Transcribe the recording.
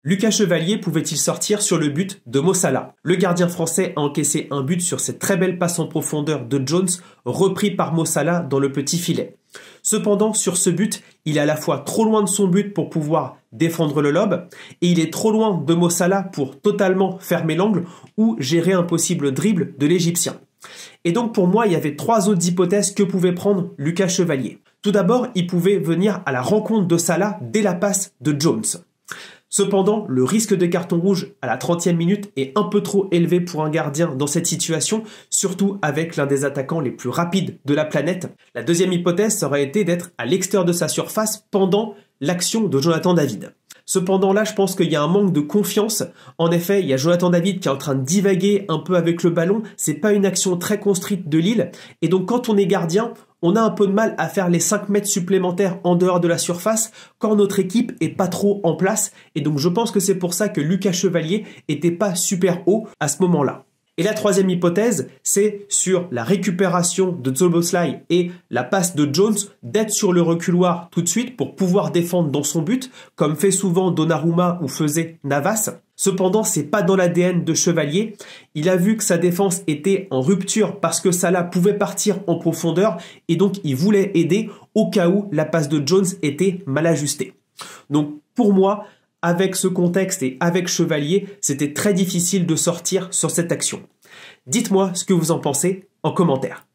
Lucas Chevalier pouvait-il sortir sur le but de Mo Salah? Le gardien français a encaissé un but sur cette très belle passe en profondeur de Jones, repris par Mo Salah dans le petit filet. Cependant, sur ce but, il est à la fois trop loin de son but pour pouvoir défendre le lob, et il est trop loin de Mo Salah pour totalement fermer l'angle ou gérer un possible dribble de l'Égyptien. Et donc pour moi, il y avait trois autres hypothèses que pouvait prendre Lucas Chevalier. Tout d'abord, il pouvait venir à la rencontre de Salah dès la passe de Jones. Cependant, le risque de carton rouge à la 30e minute est un peu trop élevé pour un gardien dans cette situation, surtout avec l'un des attaquants les plus rapides de la planète. La deuxième hypothèse aurait été d'être à l'extérieur de sa surface pendant l'action de Jonathan David. Cependant là, je pense qu'il y a un manque de confiance. En effet, il y a Jonathan David qui est en train de divaguer un peu avec le ballon. C'est pas une action très construite de Lille. Et donc quand on est gardien, on a un peu de mal à faire les 5 mètres supplémentaires en dehors de la surface quand notre équipe est pas trop en place. Et donc je pense que c'est pour ça que Lucas Chevalier était pas super haut à ce moment-là. Et la troisième hypothèse, c'est sur la récupération de Szoboszlai et la passe de Jones d'être sur le reculoir tout de suite pour pouvoir défendre dans son but, comme fait souvent Donnarumma ou faisait Navas. Cependant, c'est pas dans l'ADN de Chevalier. Il a vu que sa défense était en rupture parce que Salah pouvait partir en profondeur et donc il voulait aider au cas où la passe de Jones était mal ajustée. Donc pour moi, avec ce contexte et avec Chevalier, c'était très difficile de sortir sur cette action. Dites-moi ce que vous en pensez en commentaire.